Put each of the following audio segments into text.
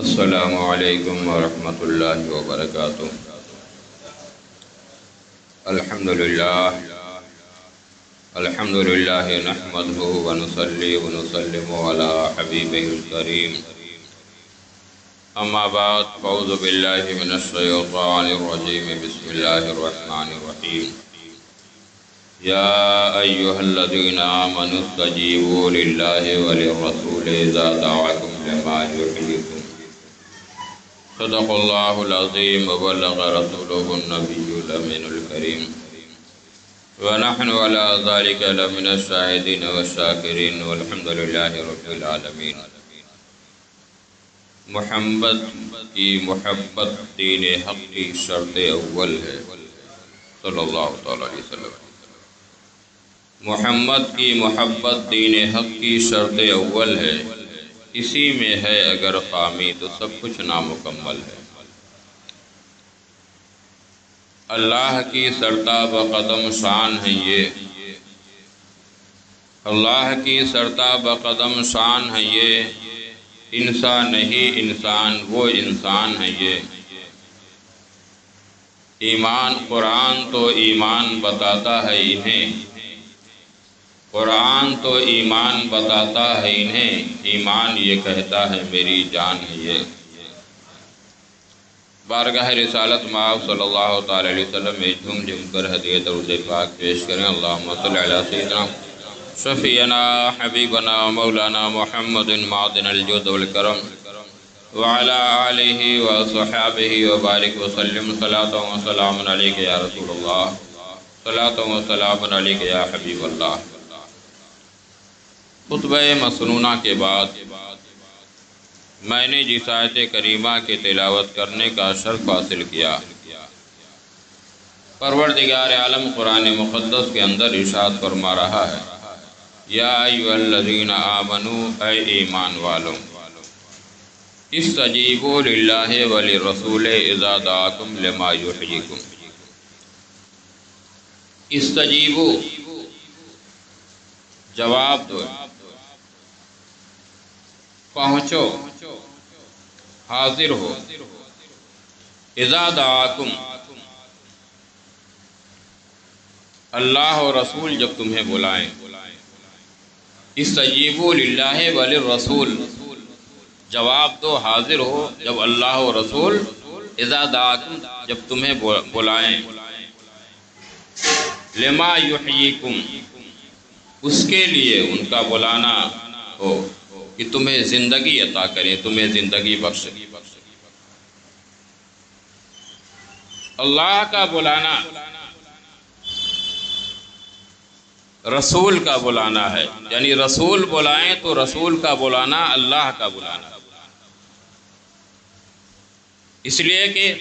السلام علیکم ورحمۃ اللہ وبرکاتہ۔ الحمدللہ نحمده ونصلی ونسلم علی حبیبہ الکریم، اما بعد فاعوذ باللہ من الشیطان الرجیم، بسم اللہ الرحمن الرحیم۔ یا ایہا الذین آمنوا استجیبوا للہ وللرسول اذا دعاکم لما یحییکم۔ صدق اللہ العظیم وبلغ رسولہ النبی الامین الکریم، ونحن علی ذلک لمن الشاہدین والشاکرین، والحمد للہ رب العالمین۔ محمد کی محبت دین حق کی شرط اول ہے، صلی اللہ تعالی علیہ وسلم۔ محمد کی محبت دین حق کی شرط اول ہے، اسی میں ہے اگر خامی تو سب کچھ نامکمل ہے۔ اللہ کی سرتاب قدم شان ہے یہ، اللہ کی سرتاب قدم شان ہے یہ، انسان نہیں انسان وہ انسان ہے یہ۔ ایمان قرآن تو ایمان بتاتا ہے انہیں، قرآن تو ایمان بتاتا ہے انہیں، ایمان یہ کہتا ہے میری جان ہے یہ۔ بارگاہ رسالت مآب صلی اللہ تعالی علیہ وسلم میں جھوم جھوم کر ہدیہ درود پاک پیش کریں۔ اللہم صلی علی سیدنا شفیعنا حبیبنا مولانا محمد معدن الجود والکرم، وعلی آلہ وصحابہ وبارک وسلم۔ صلاۃ و سلام علیک یا رسول اللہ، صلاۃ و سلام علیک یا حبیب اللہ۔ خطبہ مسنونہ کے بعد میں نے جس آیت کریمہ کی تلاوت کرنے کا شرف حاصل کیا، پروردگار عالم قرآن مقدس کے اندر ارشاد فرما رہا ہے، یا ایھا الذین آمنوا، اے ایمان والوں، استجیبوا للہ وللرسول اذا دعاکم لما یحییکم۔ استجیبوا جواب دو، پہنچو، حاضر ہو، اذا دعاکم اللہ و رسول جب تمہیں بلائیں، استجیبوا للہ وللرسول جواب دو، حاضر ہو جب اللہ و رسول اذا دعاکم جب تمہیں بلائیں، لما یحییکم اس کے لیے ان کا بلانا ہو کہ تمہیں زندگی عطا کریں، تمہیں زندگی بخشے۔ اللہ کا بلانا رسول کا بلانا ہے، یعنی رسول بلائیں تو رسول کا بلانا اللہ کا بلانا، اس لیے کہ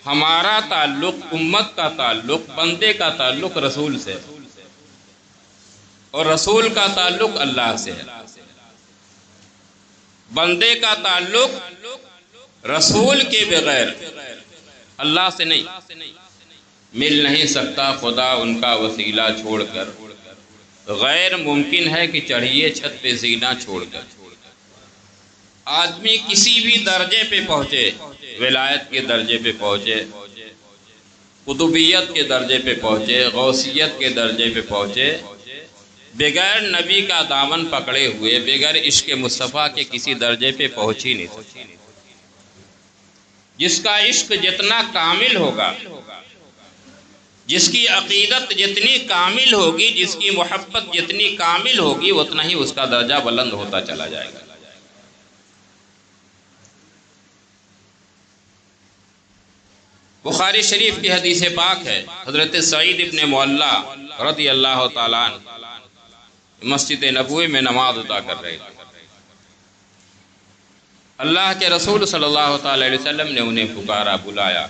ہمارا تعلق، امت کا تعلق، بندے کا تعلق رسول سے، اور رسول کا تعلق اللہ سے ہے۔ بندے کا تعلق رسول کے بغیر اللہ سے نہیں، مل نہیں سکتا خدا ان کا وسیلہ چھوڑ کر، غیر ممکن ہے کہ چڑھیے چھت پہ زینہ چھوڑ کر۔ آدمی کسی بھی درجے پہ پہنچے، ولایت کے درجے پہ پہنچے، قطبیت کے درجے پہ پہنچے، غوثیت کے درجے پہ پہنچے، بغیر نبی کا دامن پکڑے ہوئے، بغیر عشق مصطفیٰ کے کسی درجے پہ پہنچ ہی نہیں سکتے۔ جس کا عشق جتنا کامل ہوگا، جس کی عقیدت جتنی کامل ہوگی، جس کی محبت جتنی کامل ہوگی، اتنا ہی اس کا درجہ بلند ہوتا چلا جائے گا۔ بخاری شریف کی حدیث پاک ہے، حضرت سعید ابن معلّہ رضی اللہ تعالیٰ عنہ مسجد نبوی میں نماز ادا کر رہے تھے۔ اللہ کے رسول صلی اللہ تعالی علیہ وسلم نے انہیں پکارا، بلایا۔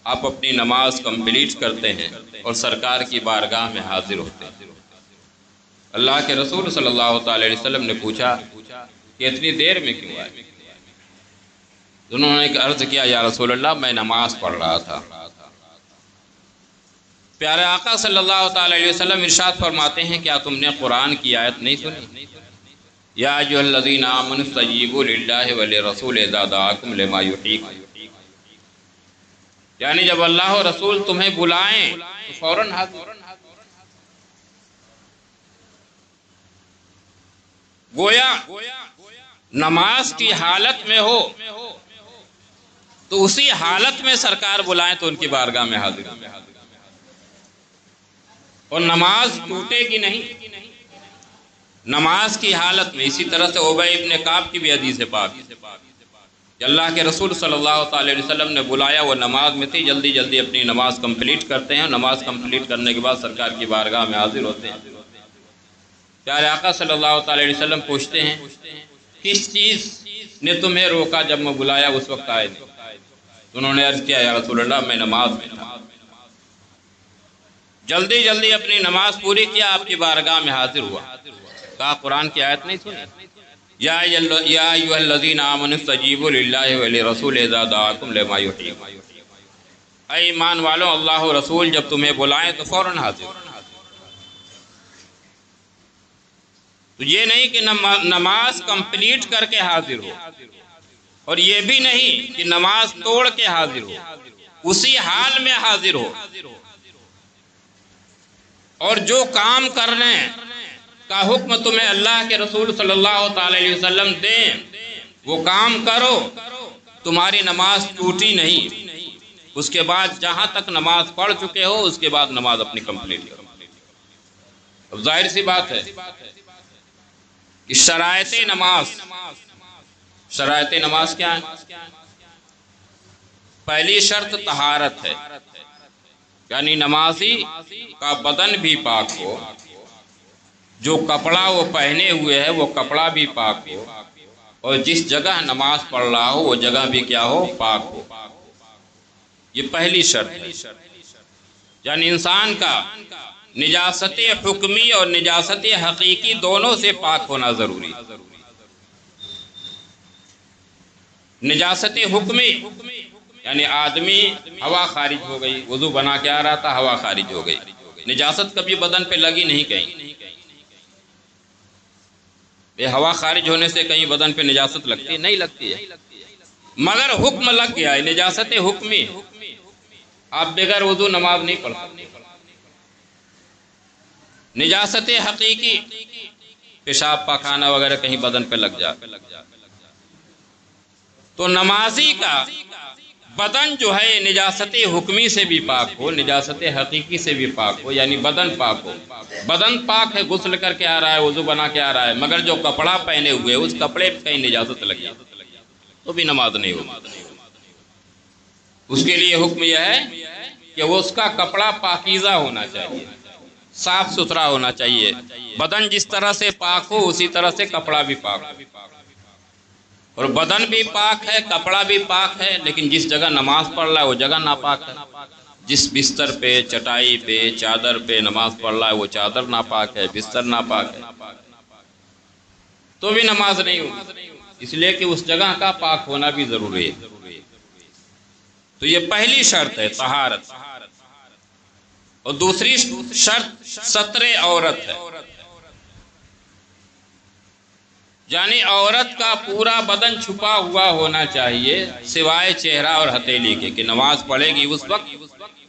آپ اپنی نماز کمپلیٹ کرتے ہیں اور سرکار کی بارگاہ میں حاضر ہوتے ہیں۔ اللہ کے رسول صلی اللہ تعالی علیہ وسلم نے پوچھا کہ اتنی دیر میں کیوں آئے؟ انہوں نے عرض کیا، یا رسول اللہ میں نماز پڑھ رہا تھا۔ پیارے آقا صلی اللہ تعالی علیہ وسلم ارشاد فرماتے ہیں، کیا تم نے قرآن کی آیت نہیں سنی؟ یا ایھا الذین آمنوا استجیبوا للہ وللرسول اذا دعاکم لما یحییکم، یعنی جب اللہ و رسول تمہیں بلائیں تو فوراً حاضر۔ گویا نماز کی حالت میں ہو تو اسی حالت میں سرکار بلائیں تو ان کی بارگاہ میں حاضر، اور نماز ٹوٹے گی نہیں نماز کی حالت میں۔ اسی طرح سے ابی ابن کعب کی بھی حدیث پاک کہ اللہ کے رسول صلی اللہ تعالی علیہ وسلم نے بلایا، وہ نماز میں تھی، جلدی جلدی اپنی نماز کمپلیٹ کرتے ہیں، نماز کمپلیٹ کرنے کے بعد سرکار کی بارگاہ میں حاضر ہوتے ہیں۔ پیارے آقا صلی اللہ تعالی علیہ وسلم پوچھتے ہیں کس چیز نے تمہیں روکا جب میں بلایا اس وقت آئے نہیں؟ انہوں نے عرض کیا یا رسول اللہ میں نماز میں تھا۔ جلدی جلدی اپنی نماز پوری کیا، آپ کی بارگاہ میں حاضر ہوا۔ کہا قرآن کی آیت نہیں سنی؟ یا ایھا الذین آمنوا استجیبوا للہ وللرسول اذا دعاکم لما یحییکم، اے ایمان والوں اللہ و رسول جب تمہیں بلائیں تو فوراً حاضر۔ تو یہ نہیں کہ نماز کمپلیٹ کر کے حاضر ہو، اور یہ بھی نہیں کہ نماز توڑ کے حاضر ہو، اسی حال میں حاضر ہو، اور جو کام کرنے کا حکم تمہیں اللہ کے رسول صلی اللہ تعالی علیہ وسلم دیں وہ کام کرو، تمہاری نماز ٹوٹی نہیں۔ اس کے بعد جہاں تک نماز پڑھ چکے ہو اس کے بعد نماز اپنی کمپلیٹ کرو۔ اب ظاہر سی بات ہے کہ شرائط نماز کیا ہے؟ پہلی شرط طہارت ہے، یعنی نمازی کا بدن بھی پاک ہو، جو کپڑا وہ پہنے ہوئے ہے وہ کپڑا بھی پاک ہو، اور جس جگہ نماز پڑھ رہا ہو وہ جگہ بھی کیا ہو؟ پاک ہو۔ یہ پہلی شرط ہے، یعنی انسان کا نجاست حکمی اور نجاست حقیقی دونوں سے پاک ہونا ضروری ہے۔ نجاست حکمی یعنی آدمی ہوا خارج ہو گئی، وضو بنا کے آ رہا تھا، ہوا خارج ہو گئی، نجاست کبھی بدن پہ لگی نہیں کہیں۔ یہ ہوا خارج ہونے سے کہیں بدن پہ نجاست لگتی نہیں لگتی ہے، مگر حکم لگ گیا ہے، نجاست حکمی، آپ بغیر وضو نماز نہیں پڑھ سکتے۔ نجاست حقیقی، پیشاب پاخانہ وغیرہ کہیں بدن پہ لگ جائے تو نمازی کا بدن جو ہے نجاست حکمی سے بھی پاک ہو، نجاست حقیقی سے بھی پاک ہو، یعنی بدن پاک ہو۔ بدن پاک ہے، غسل کر کے آ رہا ہے، وضو بنا کے آ رہا ہے، مگر جو کپڑا پہنے ہوئے اس کپڑے پہ کہیں نجاست لگی تو بھی نماز نہیں ہوگی۔ اس کے لیے حکم یہ ہے کہ وہ اس کا کپڑا پاکیزہ ہونا چاہیے، صاف ستھرا ہونا چاہیے۔ بدن جس طرح سے پاک ہو اسی طرح سے کپڑا بھی پاک ہو، اور بدن بھی پاک ہے، کپڑا بھی پاک ہے، لیکن جس جگہ نماز پڑھ رہا ہے وہ جگہ ناپاک ہے۔ جس بستر پہ، چٹائی پہ، چادر پہ نماز پڑھ رہا ہے وہ چادر ناپاک ہے، بستر ناپاک ہے، تو بھی نماز نہیں ہوگی، اس لیے کہ اس جگہ کا پاک ہونا بھی ضروری ہے۔ تو یہ پہلی شرط ہے طہارت، اور دوسری شرط ستر عورت ہے، یعنی عورت کا پورا بدن چھپا ہوا ہونا چاہیے سوائے چہرہ اور ہتھیلی کے، کہ نماز پڑھے گی اس وقت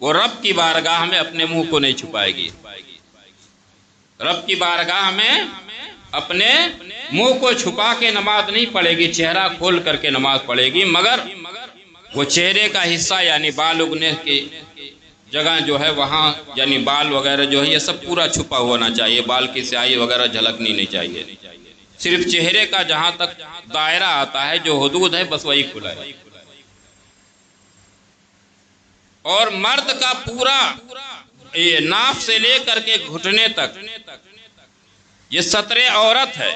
وہ رب کی بارگاہ میں اپنے منہ کو نہیں چھپائے گی، رب کی بارگاہ میں اپنے منہ کو چھپا کے نماز نہیں پڑھے گی، چہرہ کھول کر کے نماز پڑھے گی، مگر وہ چہرے کا حصہ یعنی بال اگنے کی جگہ جو ہے وہاں یعنی بال وغیرہ جو ہے یہ سب پورا چھپا ہونا چاہیے، بال کی سیاہی وغیرہ جھلکنی نہیں چاہیے، صرف چہرے کا جہاں تک دائرہ آتا ہے جو حدود ہے بس وہی کھلا ہے۔ اور مرد کا پورا یہ ناف سے لے کر کے گھٹنے تک یہ ستر عورت ہے،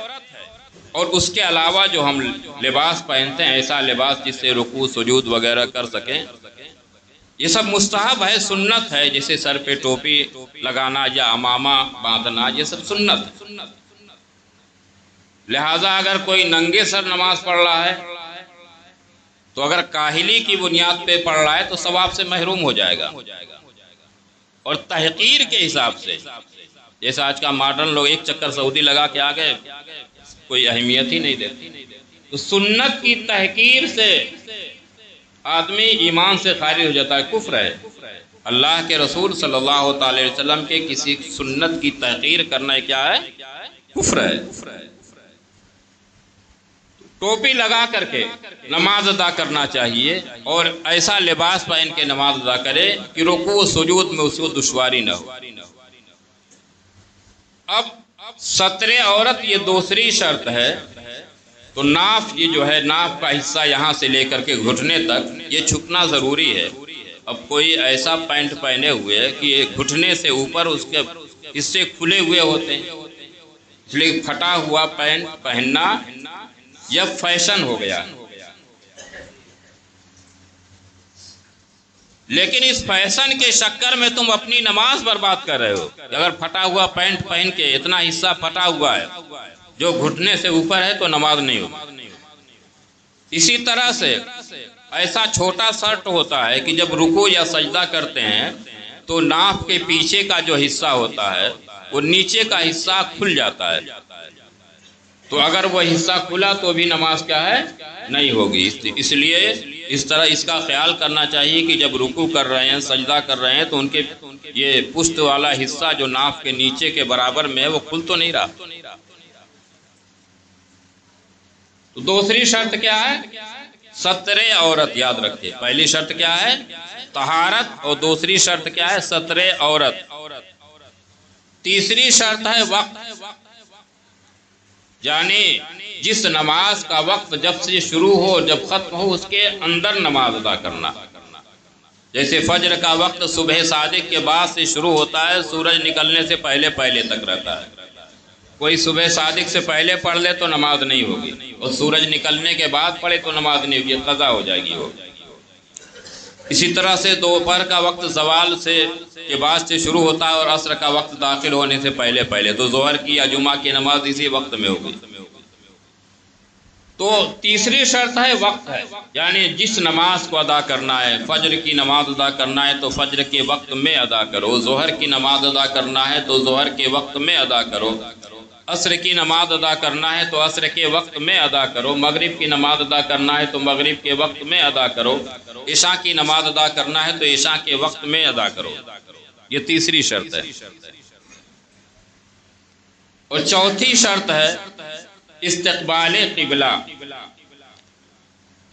اور اس کے علاوہ جو ہم لباس پہنتے ہیں ایسا لباس جس سے رکوع سجود وغیرہ کر سکیں، یہ سب مستحب ہے، سنت ہے، جیسے سر پہ ٹوپی لگانا یا عمامہ باندھنا یہ سب سنت ہے۔ لہٰذا اگر کوئی ننگے سر نماز پڑھ رہا ہے تو اگر کاہلی کی بنیاد پہ پڑھ رہا ہے تو ثواب سے محروم ہو جائے گا، اور تحقیر کے حساب سے، جیسے آج کا ماڈرن لوگ ایک چکر سعودی لگا کے آ گئے، کوئی اہمیت ہی نہیں دیتے۔ تو سنت کی تحقیر سے آدمی ایمان سے خارج ہو جاتا ہے، کفر ہے۔ اللہ کے رسول صلی اللہ تعالی وسلم کے کسی سنت کی تحقیر کرنا کیا ہے؟ کفر ہے۔ ٹوپی لگا کر کے نماز ادا کرنا چاہیے، اور ایسا لباس پہن کے نماز ادا کرے کہ رکوع و سجود میں اس کو دشواری نہ ہو۔ اب ستر عورت یہ دوسری شرط ہے، تو ناف یہ جو ہے، ناف کا حصہ یہاں سے لے کر کے گھٹنے تک یہ چھپنا ضروری ہے۔ اب کوئی ایسا پینٹ پہنے ہوئے ہے کہ یہ گھٹنے سے اوپر اس کے حصے کھلے ہوئے ہوتے ہیں، اس لیے پھٹا ہوا پینٹ پہننا یہ فیشن ہو گیا۔ لیکن اس فیشن کے چکر میں تم اپنی نماز برباد کر رہے ہو۔ اگر پھٹا ہوا پینٹ پہن کے اتنا حصہ پھٹا ہوا ہے جو گھٹنے سے اوپر ہے تو نماز نہیں ہوگی۔ اسی طرح سے ایسا چھوٹا شرٹ ہوتا ہے کہ جب رکوع یا سجدہ کرتے ہیں تو ناف کے پیچھے کا جو حصہ ہوتا ہے وہ نیچے کا حصہ کھل جاتا ہے، تو اگر وہ حصہ کھلا تو بھی نماز کیا ہے؟ نہیں ہوگی۔ اس لیے اس طرح اس کا خیال کرنا چاہیے کہ جب رکوع کر رہے ہیں، سجدہ کر رہے ہیں، تو ان کے یہ پشت والا حصہ جو ناف کے نیچے کے برابر میں ہے وہ کھل تو نہیں رہا۔ تو دوسری شرط کیا ہے؟ ستر عورت، یاد رکھیں۔ پہلی شرط کیا ہے؟ طہارت، اور دوسری شرط کیا ہے؟ ستر عورت۔ تیسری شرط ہے وقت، یعنی جس نماز کا وقت جب سے شروع ہو جب ختم ہو اس کے اندر نماز ادا کرنا۔ جیسے فجر کا وقت صبح صادق کے بعد سے شروع ہوتا ہے، سورج نکلنے سے پہلے تک رہتا ہے۔ کوئی صبح صادق سے پہلے پڑھ لے تو نماز نہیں ہوگی، اور سورج نکلنے کے بعد پڑھے تو نماز نہیں ہوگی، قضا ہو جائے گی وہ۔ اسی طرح سے دوپہر کا وقت زوال کے بعد سے شروع ہوتا ہے اور عصر کا وقت داخل ہونے سے پہلے تو ظہر کی یا جمعہ کی نماز اسی وقت میں ہوگی۔ تو تیسری شرط ہے وقت ہے، یعنی جس نماز کو ادا کرنا ہے، فجر کی نماز ادا کرنا ہے تو فجر کے وقت میں ادا کرو، ظہر کی نماز ادا کرنا ہے تو ظہر کے وقت میں ادا کرو، عصر کی نماز ادا کرنا ہے تو عصر کے وقت میں ادا کرو، مغرب کی نماز ادا کرنا ہے تو مغرب کے وقت میں ادا کرو، عشاء کی نماز ادا کرنا ہے تو عشاء کے وقت میں ادا کرو۔ یہ تیسری شرط ہے۔ اور چوتھی شرط ہے استقبال قبلہ،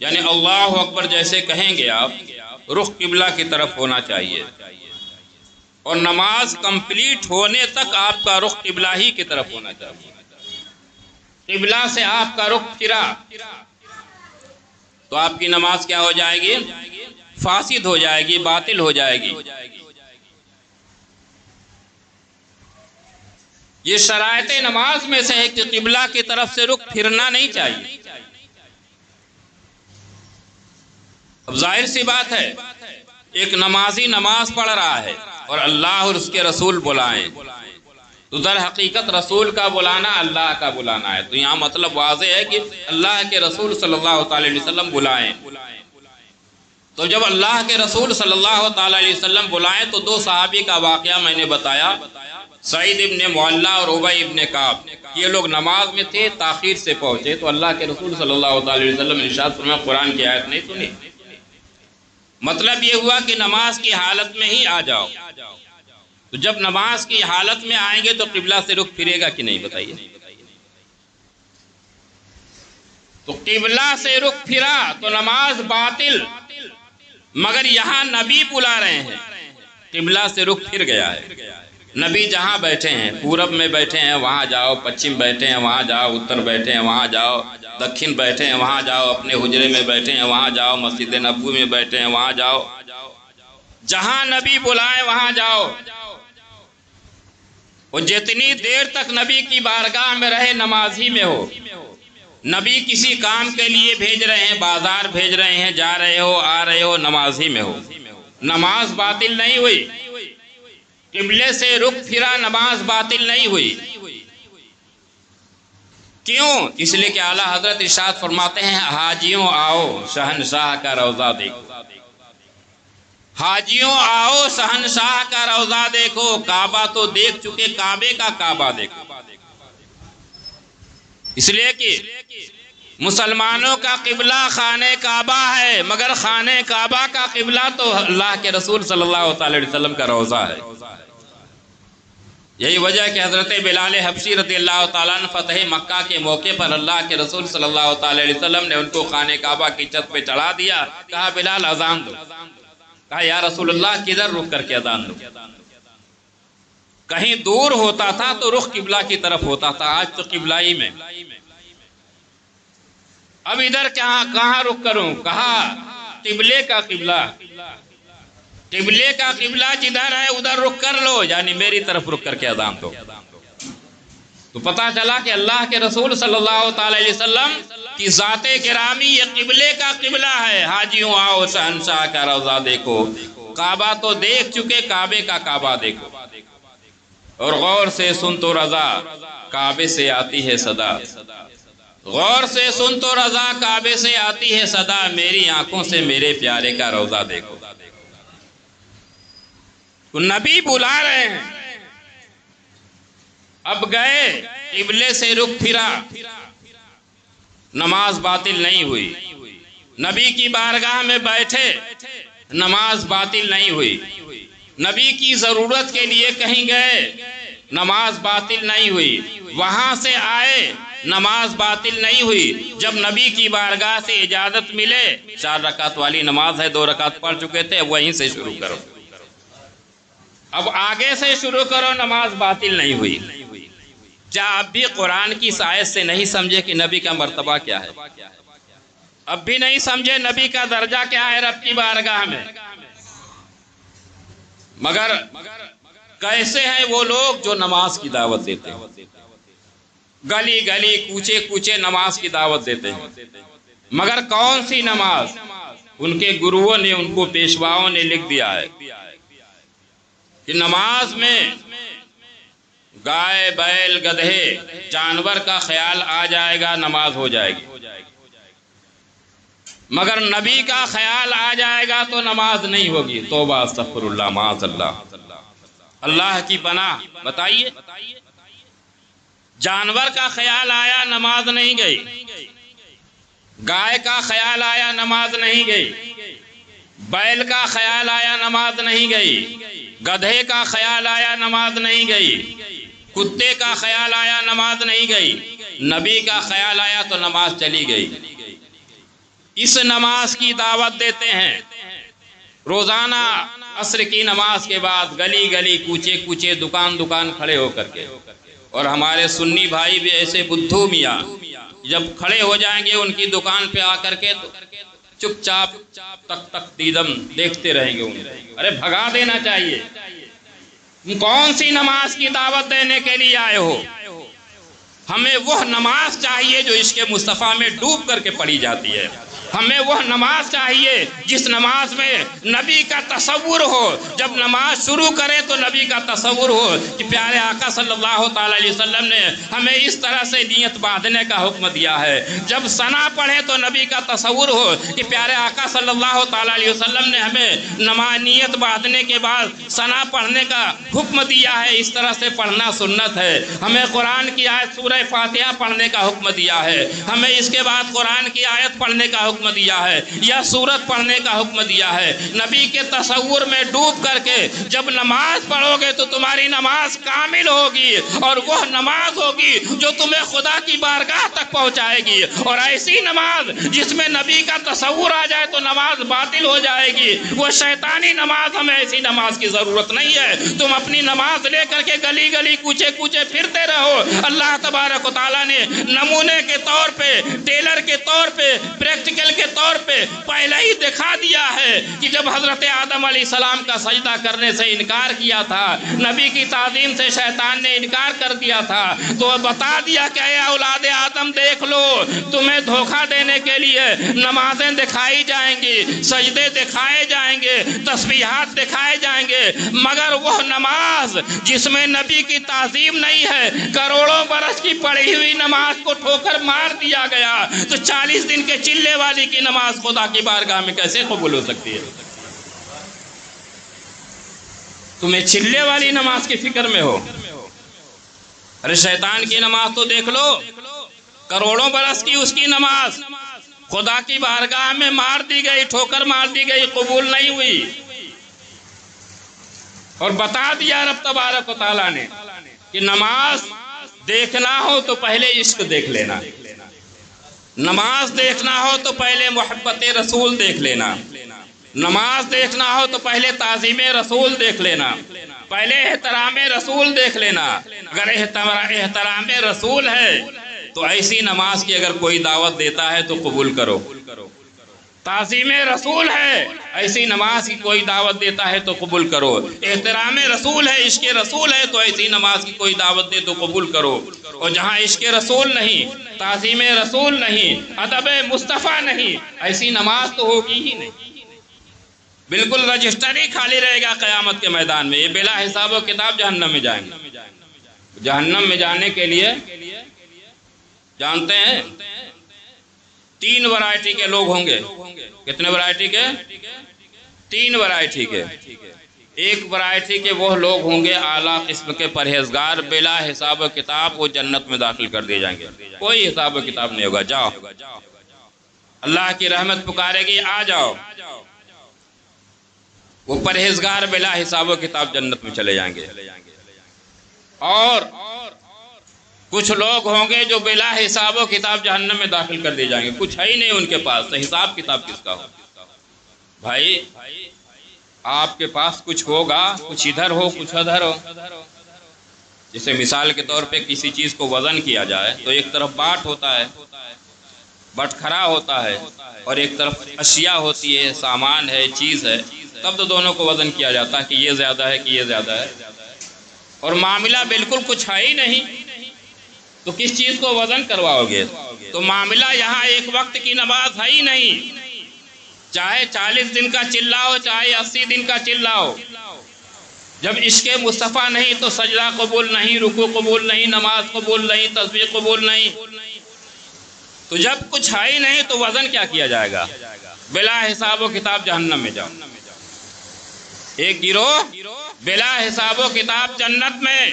یعنی اللہ اکبر جیسے کہیں گے آپ، رخ قبلہ کی طرف ہونا چاہیے، اور نماز کمپلیٹ ہونے تک آپ کا رخ قبلہ ہی کی طرف ہونا چاہیے۔ قبلہ سے آپ کا رخ پھرا تو آپ کی نماز کیا ہو جائے گی؟ فاسد ہو جائے گی، باطل ہو جائے گی۔ یہ شرائط نماز میں سے ہے کہ قبلہ کی طرف سے رخ پھرنا نہیں چاہیے۔ اب ظاہر سی بات ہے، ایک نمازی نماز پڑھ رہا ہے اور اللہ اور اس کے رسول بلائیں، تو در حقیقت رسول کا بلانا اللہ کا بلانا ہے۔ تو یہاں مطلب واضح ہے کہ اللہ کے رسول صلی اللہ تعالی علیہ وسلم بلائیں۔ تو جب اللہ کے رسول صلی اللہ تعالی علیہ وسلم بلائیں تو دو صحابی کا واقعہ میں نے بتایا، سعید ابن معلہ اور عبی ابن کعب، یہ لوگ نماز میں تھے، تاخیر سے پہنچے، تو اللہ کے رسول صلی اللہ تعالی علیہ وسلم نے ارشاد فرمایا قرآن کی آیت نہیں سنی۔ مطلب یہ ہوا کہ نماز کی حالت میں ہی آ جاؤ۔ تو جب نماز کی حالت میں آئیں گے تو قبلہ سے رخ پھرے گا کہ نہیں، بتائیے؟ تو قبلہ سے رخ پھرا تو نماز باطل، مگر یہاں نبی بلا رہے ہیں، قبلہ سے رخ پھر گیا ہے۔ نبی جہاں بیٹھے ہیں، پورب میں بیٹھے ہیں وہاں جاؤ، پچھم بیٹھے ہیں وہاں جاؤ، اتر بیٹھے ہیں وہاں جاؤ، دکھن بیٹھے ہیں وہاں جاؤ، اپنے حجرے میں بیٹھے ہیں وہاں جاؤ، مسجد نبوی میں بیٹھے ہیں وہاں جاؤ، جہاں نبی بلائے وہاں جاؤ۔ اور جتنی دیر تک نبی کی بارگاہ میں رہے نماز ہی میں ہو۔ نبی کسی کام کے لیے بھیج رہے ہیں، بازار بھیج رہے ہیں، جا رہے ہو آ رہے ہو، نماز ہی میں ہو، نماز باطل نہیں ہوئی۔ قبلے سے رخ پھرا، نماز باطل نہیں ہوئی۔ کیوں؟ اس لیے کہ اعلیٰ حضرت ارشاد فرماتے ہیں حاجیوں آؤ شہنشاہ کا روضہ دیکھو، حاجیوں آؤ شہنشاہ کا روضہ دیکھو، کعبہ تو دیکھ چکے، کعبے کا کعبہ دیکھو۔ اس لیے کہ مسلمانوں کا قبلہ خانہ کعبہ ہے، مگر خانہ کعبہ کا قبلہ تو اللہ کے رسول صلی اللہ تعالی وسلم کا روضہ ہے۔ یہی وجہ ہے کہ حضرت بلال حبشی رضی اللہ تعالیٰ عنہ فتح مکہ کے موقع پر اللہ کے رسول صلی اللہ تعالی علیہ وسلم نے ان کو خانہ کعبہ کی چھت پہ چڑھا دیا، کہا بلال اذان دو، کہا یا رسول اللہ کدھر رک کر کے اذان دو؟ کہیں دور ہوتا تھا تو رخ قبلہ کی طرف ہوتا تھا، آج تو قبلہ ہی میں، اب ادھر کہاں رک کروں؟ کہا قبلے کا قبلہ، قبلے کا قبلہ جدھر ہے ادھر رک کر لو، یعنی میری طرف رک کر کے اذان دو۔ تو پتا چلا کہ اللہ کے رسول صلی اللہ تعالی علیہ وسلم کی ذات گرامی یہ قبلے کا قبلہ ہے۔ حاجیوں آؤ شہنشاہ کا روضہ دیکھو، کعبہ تو دیکھ چکے، کعبے کا کعبہ دیکھو، اور غور سے سن تو رضا کعبے سے آتی ہے صدا، غور سے سن تو رضا کعبے سے آتی ہے صدا، میری آنکھوں سے میرے پیارے کا روضہ دیکھو۔ تو نبی بلا رہے ہیں، اب گئے قبلے سے رخ پھرا، نماز باطل نہیں ہوئی، نبی کی بارگاہ میں بیٹھے، نماز باطل نہیں ہوئی، نبی کی ضرورت کے لیے کہیں گئے، نماز باطل نہیں ہوئی، وہاں سے آئے، نماز باطل نہیں ہوئی، جب نبی کی بارگاہ سے اجازت ملے، 4 رکعت والی نماز ہے، 2 رکعت پڑھ چکے تھے، وہیں سے شروع کرو، اب آگے سے شروع کرو، نماز باطل نہیں ہوئی۔ کیا اب بھی قرآن کی اس آیت سے نہیں سمجھے کہ نبی کا مرتبہ کیا ہے؟ اب بھی نہیں سمجھے نبی کا درجہ کیا ہے رب کی بارگاہ میں؟ مگر کیسے ہیں وہ لوگ جو نماز کی دعوت دیتے ہیں، گلی گلی کوچے کوچے نماز کی دعوت دیتے ہیں، مگر کون سی نماز؟ ان کے گروؤں نے، ان کو پیشواؤں نے لکھ دیا ہے کہ نماز میں گائے بیل گدھے جانور کا خیال آ جائے گا نماز ہو جائے گی، مگر نبی کا خیال آ جائے گا تو نماز نہیں ہوگی۔ توبہ استغفر اللہ معاذ اللہ، اللہ کی پناہ۔ بتائیے، جانور کا خیال آیا نماز نہیں گئی، گائے کا خیال آیا نماز نہیں گئی، بیل کا خیال آیا نماز نہیں گئی، گدھے کا خیال آیا نماز نہیں گئی، کتے کا خیال آیا نماز نہیں گئی، نبی کا خیال آیا تو نماز چلی گئی۔ اس نماز کی دعوت دیتے ہیں، روزانہ عصر کی نماز کے بعد گلی گلی کوچے کوچے دکان دکان کھڑے ہو کر کے، اور ہمارے سنی بھائی بھی ایسے بدھو میاں جب کھڑے ہو جائیں گے ان کی دکان پہ آ کر کے تو چپ چاپ تک تک دیدم دیکھتے رہیں گے انہیں، ارے بھگا دینا چاہیے۔ کون سی نماز کی دعوت دینے کے لیے آئے ہو؟ ہمیں وہ نماز چاہیے جو عشق مصطفیٰ میں ڈوب کر کے پڑھی جاتی ہے، ہمیں وہ نماز چاہیے جس نماز میں نبی کا تصور ہو، جب نماز شروع کرے تو نبی کا تصور ہو کہ پیارے آقا صلی اللہ تعالی علیہ وسلم نے ہمیں اس طرح سے نیت باندھنے کا حکم دیا ہے، جب ثنا پڑھے تو نبی کا تصور ہو کہ پیارے آقا صلی اللہ تعالی علیہ وسلم نے ہمیں نیت باندھنے کے بعد ثنا پڑھنے کا حکم دیا ہے، اس طرح سے پڑھنا سنت ہے، ہمیں قرآن کی آیت سورہ فاتحہ پڑھنے کا حکم دیا ہے، ہمیں اس کے بعد قرآن کی آیت پڑھنے کا حکم دیا ہے یا سورت پڑھنے کا حکم دیا ہے۔ نبی کے تصور میں ڈوب کر کے جب نماز پڑھو گے تو تمہاری نماز کامل ہوگی، اور وہ نماز ہوگی جو تمہیں خدا کی بارگاہ تک پہنچائے گی، اور ایسی نماز جس میں نبی کا تصور آ جائے تو نماز باطل ہو جائے گی، وہ شیطانی نماز، ہمیں ایسی نماز کی ضرورت نہیں ہے۔ تم اپنی نماز لے کر کے گلی گلی کوچے کوچے پھرتے رہو۔ اللہ تبارک و تعالیٰ نے نمونے کے طور پہ، ٹیلر کے طور پہ، پریکٹیکل کے طور پہ پہلے ہی دکھا دیا ہے کہ جب حضرت آدم علیہ السلام کا سجدہ کرنے سے انکار کیا تھا، نبی کی تعظیم سے شیطان نے انکار کر دیا تھا، تو بتا دیا کہ اے اولاد آدم دیکھ لو، تمہیں دھوکہ دینے کے لیے نمازیں دکھائی جائیں گی، سجدے دکھائے جائیں گے، تسبیحات دکھائے جائیں گے، مگر وہ نماز جس میں نبی کی تعظیم نہیں ہے، کروڑوں برس کی پڑھی ہوئی نماز کو ٹھوکر مار دیا گیا، تو 40 دن کے چلے والی کی نماز خدا کی بارگاہ میں کیسے قبول ہو سکتی ہے؟ تمہیں چلے والی نماز کی فکر میں ہو؟ ارے شیطان کی نماز تو دیکھ لو، کروڑوں برس کی اس کی نماز خدا کی بارگاہ میں مار دی گئی، ٹھوکر مار دی گئی، قبول نہیں ہوئی، اور بتا دیا رب تبارک و تعالیٰ نے کہ نماز دیکھنا ہو تو پہلے عشق دیکھ لینا، نماز دیکھنا ہو تو پہلے محبت رسول دیکھ لینا، نماز دیکھنا ہو تو پہلے تعظیم رسول دیکھ لینا، پہلے احترام رسول دیکھ لینا۔ اگر احترام رسول ہے تو ایسی نماز کی اگر کوئی دعوت دیتا ہے تو قبول کرو، تعظیم رسول ہے ایسی نماز کی کوئی دعوت دیتا ہے تو قبول کرو، احترام رسول ہے، عشق رسول ہے تو ایسی نماز کی کوئی دعوت دے تو قبول کرو، اور جہاں عشق رسول نہیں، تعظیم رسول نہیں، ادب مصطفیٰ نہیں، ایسی نماز تو ہوگی ہی نہیں، بالکل رجسٹر ہی خالی رہے گا قیامت کے میدان میں۔ یہ بلا حساب و کتاب جہنم میں جائیں گے۔ جہنم میں جانے کے لیے جانتے ہیں 3 ورائٹی کے لوگ ہوں گے۔ کتنے ورائٹی کے؟ 3 ورائٹی کے۔ ایک ورائٹی کے وہ لوگ ہوں گے اعلیٰ قسم کے پرہیزگار، بلا حساب و کتاب وہ جنت میں داخل کر دیے جائیں گے، کوئی حساب و کتاب نہیں ہوگا، جاؤ اللہ کی رحمت پکارے گی، آ جاؤ۔ وہ پرہیزگار بلا حساب و کتاب جنت میں چلے جائیں گے۔ اور کچھ لوگ ہوں گے جو بلا حساب و کتاب جہنم میں داخل کر دیے جائیں گے، کچھ ہے ہی نہیں ان کے پاس، تو حساب کتاب کس کا ہو؟ بھائی آپ کے پاس کچھ ہوگا، کچھ ادھر ہو کچھ ادھر ہو۔ جیسے مثال کے طور پہ کسی چیز کو وزن کیا جائے تو ایک طرف باٹ ہوتا ہے، بٹکھرا ہوتا ہے، اور ایک طرف اشیاء ہوتی ہے، سامان ہے، چیز ہے، تب تو دونوں کو وزن کیا جاتا ہے کہ یہ زیادہ ہے کہ یہ زیادہ ہے، اور معاملہ بالکل کچھ ہے ہی نہیں تو کس چیز کو وزن کرواؤ گے؟ تو معاملہ یہاں ایک وقت کی نماز ہے ہی نہیں، چاہے 40 دن کا چلاؤ چاہے 80 دن کا چلاؤ، جب عشق مصطفیٰ نہیں تو سجدہ قبول نہیں، رکوع قبول نہیں، نماز قبول نہیں، تسبیح قبول نہیں، تو جب کچھ ہے ہی نہیں تو وزن کیا کیا جائے گا؟ بلا حساب و کتاب جہنم میں جاؤ۔ ایک گروہ بلا حساب و کتاب جنت میں،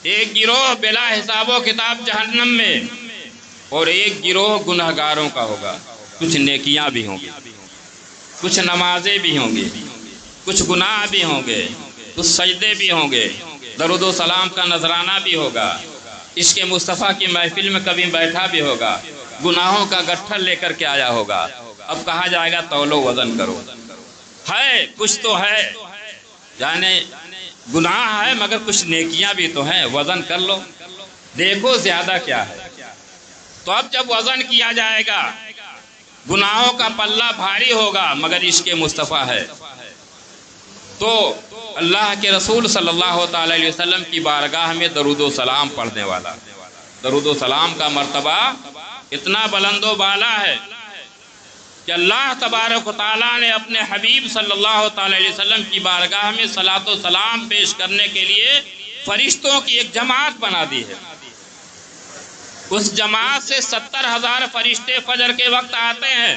ایک گروہ بلا حساب و کتاب جہنم میں، اور ایک گروہ گناہگاروں کا ہوگا۔ کچھ نیکیاں بھی ہوں گی، کچھ نمازیں بھی ہوں گی، کچھ گناہ بھی ہوں گے، کچھ سجدے بھی ہوں گے، درود و سلام کا نذرانہ بھی ہوگا، عشق مصطفیٰ کی محفل میں کبھی بیٹھا بھی ہوگا، گناہوں کا گٹھل لے کر کے آیا ہوگا۔ اب کہا جائے گا تولو وزن کرو، ہے کچھ تو ہے، یعنی گناہ ہے مگر کچھ نیکیاں بھی تو ہیں، وزن کر لو دیکھو زیادہ کیا ہے۔ تو اب جب وزن کیا جائے گا گناہوں کا پلہ بھاری ہوگا مگر عشق مصطفیٰ ہے، تو اللہ کے رسول صلی اللہ تعالی علیہ وسلم کی بارگاہ میں درود و سلام پڑھنے والا، درود و سلام کا مرتبہ اتنا بلند و بالا ہے کہ اللہ تبارک و تعالیٰ نے اپنے حبیب صلی اللہ تعالی علیہ وسلم کی بارگاہ میں صلاۃ و سلام پیش کرنے کے لیے فرشتوں کی ایک جماعت بنا دی ہے۔ اس جماعت سے 70,000 فرشتے فجر کے وقت آتے ہیں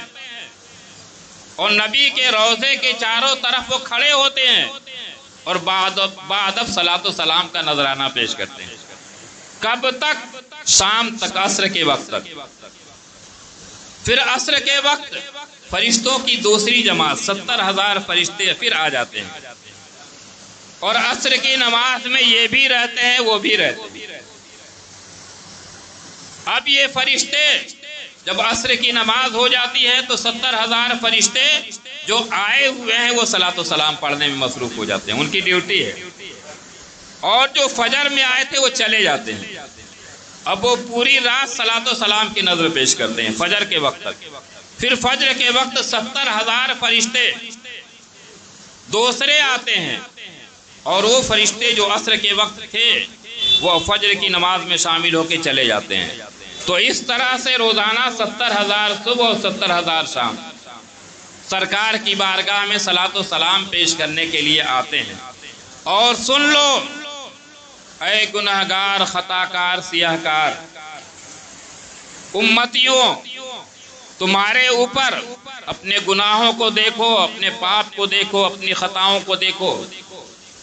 اور نبی کے روضے کے چاروں طرف وہ کھڑے ہوتے ہیں اور بعد صلاۃ و سلام کا نذرانہ پیش کرتے ہیں۔ کب تک؟ شام تک، عصر کے وقت تک۔ پھر عصر کے وقت فرشتوں کی دوسری جماعت 70,000 فرشتے پھر آ جاتے ہیں، اور عصر کی نماز میں یہ بھی رہتے ہیں وہ بھی رہتے ہیں۔ اب یہ فرشتے جب عصر کی نماز ہو جاتی ہے تو 70,000 فرشتے جو آئے ہوئے ہیں وہ صلاۃ و سلام پڑھنے میں مصروف ہو جاتے ہیں، ان کی ڈیوٹی ہے، اور جو فجر میں آئے تھے وہ چلے جاتے ہیں۔ اب وہ پوری رات صلاۃ و سلام کی نظر پیش کرتے ہیں فجر کے وقت تک۔ پھر فجر کے وقت 70,000 فرشتے دوسرے آتے ہیں، اور وہ فرشتے جو عصر کے وقت تھے وہ فجر کی نماز میں شامل ہو کے چلے جاتے ہیں۔ تو اس طرح سے روزانہ 70,000 صبح اور 70,000 شام سرکار کی بارگاہ میں صلاۃ و سلام پیش کرنے کے لیے آتے ہیں۔ اور سن لو اے گناہگار، خطاکار، سیاہکار امتیوں، تمہارے اوپر اپنے گناہوں کو دیکھو، اپنے پاپ کو دیکھو، اپنی خطاؤں کو دیکھو،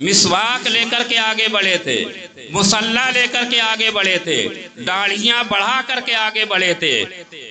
مسواک لے کر کے آگے بڑھے تھے، مصلی لے کر کے آگے بڑھے تھے، داڑھیاں بڑھا کر کے آگے بڑھے تھے،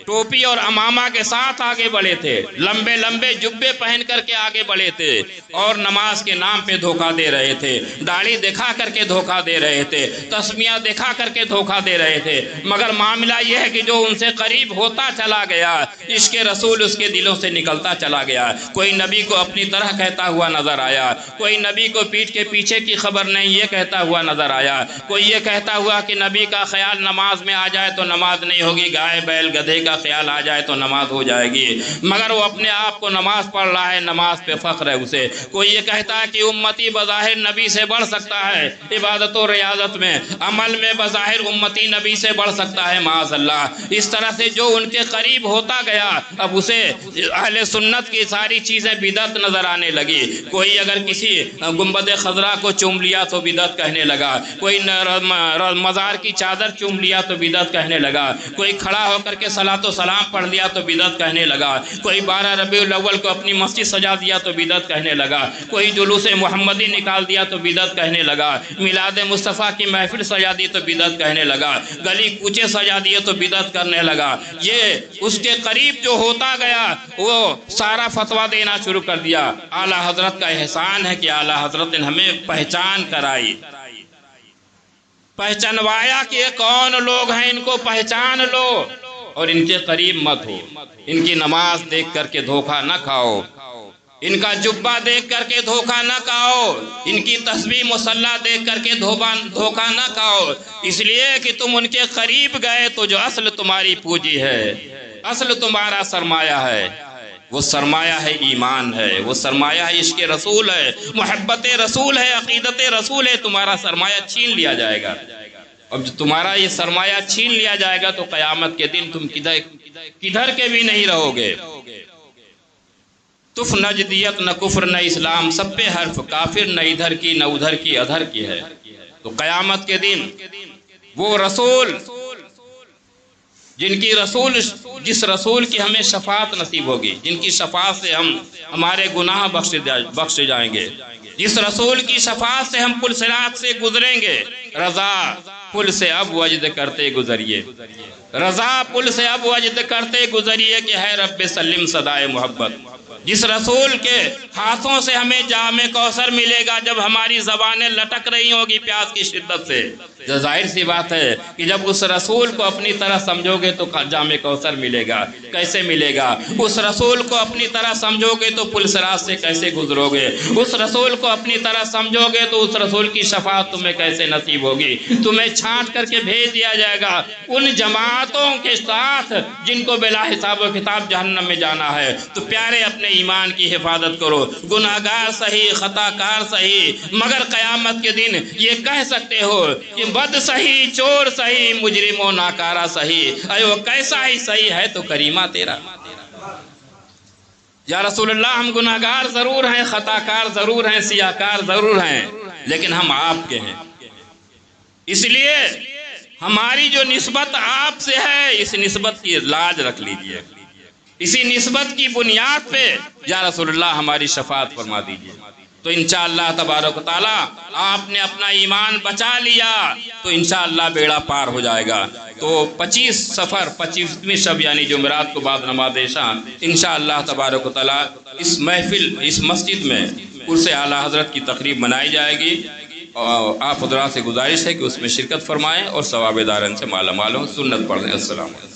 ٹوپی اور امامہ کے ساتھ آگے بڑھے تھے، لمبے لمبے جبے پہن کر کے آگے بڑھے تھے، اور نماز کے نام پہ دھوکہ دے رہے تھے، داڑھی دکھا کر کے دھوکہ دے رہے تھے، تسمیہ دکھا کر کے دھوکہ دے رہے تھے۔ مگر معاملہ یہ ہے کہ جو ان سے قریب ہوتا چلا گیا، عشق رسول اس کے دلوں سے نکلتا چلا گیا۔ کوئی نبی کو اپنی طرح کہتا ہوا نظر آیا، کوئی نبی کو پیٹھ کے پیچھے کی خبر نہیں یہ کہتا ہوا نظر آیا، کوئی یہ کہتا ہوا کہ نبی کا خیال نماز میں آ جائے تو نماز نہیں ہوگی، گائے بیل گدھے کا خیال آ جائے تو نماز ہو جائے گی، مگر وہ اپنے آپ کو نماز پڑھ رہا ہے، نماز پہ فخر ہے اسے۔ کوئی یہ کہتا ہے کہ امتی بظاہر نبی سے بڑھ سکتا ہے عبادت و ریاضت میں، عمل میں بظاہر امتی نبی سے بڑھ سکتا ہے، معاذ اللہ۔ اس طرح سے جو ان کے قریب ہوتا گیا اب اسے اہل سنت کی ساری چیزیں بدعت نظر آنے لگی۔ کوئی اگر کسی گنبد خضرا کو چوم لیا تو بدعت کہنے لگا، کوئی مزار کی چادر چوم لیا تو بدعت کہنے لگا، کوئی کھڑا ہو کر کے صلاۃ و سلام پڑھ لیا تو بدعت کہنے لگا، کوئی 12 ربیع الاول کو اپنی مسجد سجا دیا تو بدعت کہنے لگا، کوئی جلوس محمدی نکال دیا تو بدعت کہنے لگا، میلاد مصطفیٰ کی محفل سجا دی تو بدعت کہنے لگا، گلی کوچے سجا دیے تو بدعت کرنے لگا۔ یہ اس کے قریب جو ہوتا گیا وہ سارا فتویٰ دینا شروع کر دیا۔ اعلیٰ حضرت کا احسان ہے کہ اعلیٰ حضرت نے ہمیں پہچان کرائی، پہچانوایا کہ یہ کون لوگ ہیں، ان کو پہچان لو اور ان کے قریب مت ہو، ان کی نماز دیکھ کر کے دھوکہ نہ کھاؤ، ان کا جبہ دیکھ کر کے دھوکہ نہ کھاؤ، ان کی تسبیح مصلی دیکھ کر کے دھوکہ نہ کھاؤ، اس لیے کہ تم ان کے قریب گئے تو جو اصل تمہاری پونجی ہے، اصل تمہارا سرمایہ ہے، وہ سرمایہ ہے ایمان ہے، وہ سرمایہ ہے عشق رسول ہے، محبت رسول ہے، عقیدت رسول ہے۔ تمہارا سرمایہ چھین لیا جائے گا، اب جو تمہارا یہ سرمایہ چھین لیا جائے گا تو قیامت کے دن تم کدھر کے بھی نہیں رہو گے۔ تف نہ جدیت نہ کفر نہ اسلام، سب پہ حرف کافر، نہ ادھر کی نہ ادھر کی ادھر کی ہے۔ تو قیامت کے دن وہ رسول جس رسول کی ہمیں شفاعت نصیب ہوگی، جن کی شفاعت سے ہمارے گناہ بخشے جائیں گے، جس رسول کی شفاعت سے ہم پل صراط سے گزریں گے، رضا پل سے اب وجد کرتے گزریے، رضا پل سے اب وجد کرتے گزریے کہ ہے رب سلم صدائے محبت۔ جس رسول کے ہاتھوں سے ہمیں جام کوثر ملے گا جب ہماری زبانیں لٹک رہی ہوگی پیاس کی شدت سے، ظاہر سی بات ہے کہ جب اس رسول کو اپنی طرح سمجھو گے تو جام کوثر ملے گا۔ کیسے ملے گا؟ اس رسول کو اپنی طرح سمجھو گے تو پل صراط سے کیسے گزرو گے؟ اس رسول کو اپنی طرح سمجھو گے تو اس رسول کی شفاعت تمہیں کیسے نصیب ہوگی؟ تمہیں چھانٹ کر کے بھیج دیا جائے گا ان جماعتوں کے ساتھ جن کو بلا حساب و کتاب جہنم میں جانا ہے۔ تو پیارے اپنے ایمان کی حفاظت کرو، گناہگار صحیح، خطا کار صحیح، مگر قیامت کے دن یہ کہہ سکتے ہو کہ بد صحیح، چور صحیح، مجرم و ناکارہ صحیح، اے وہ کیسا ہی صحیح ہے تو کریمہ تیرا۔ یا رسول اللہ ہم گناہگار ضرور ہیں، خطا کار ضرور ہیں، سیاہکار ضرور ہیں، لیکن ہم آپ کے ہیں، اس لیے ہماری جو نسبت آپ سے ہے اس نسبت کی لاج رکھ لیجئے، اسی نسبت کی بنیاد پہ یا رسول اللہ ہماری شفاعت فرما دیجئے۔ تو انشاءاللہ تبارک و تعالیٰ آپ نے اپنا ایمان بچا لیا تو انشاءاللہ بیڑا پار ہو جائے گا۔ تو 25 صفر 25ویں شب یعنی جمعرات کو بعد نماز عشاء انشاءاللہ تبارک و تعالیٰ اس محفل اس مسجد میں عرس اعلیٰ حضرت کی تقریب منائی جائے گی، اور آپ حضرات سے گزارش ہے کہ اس میں شرکت فرمائیں اور ثواب دارین سے مالا مال ہوں۔ سنت پڑھ دیں۔ السلام علیکم۔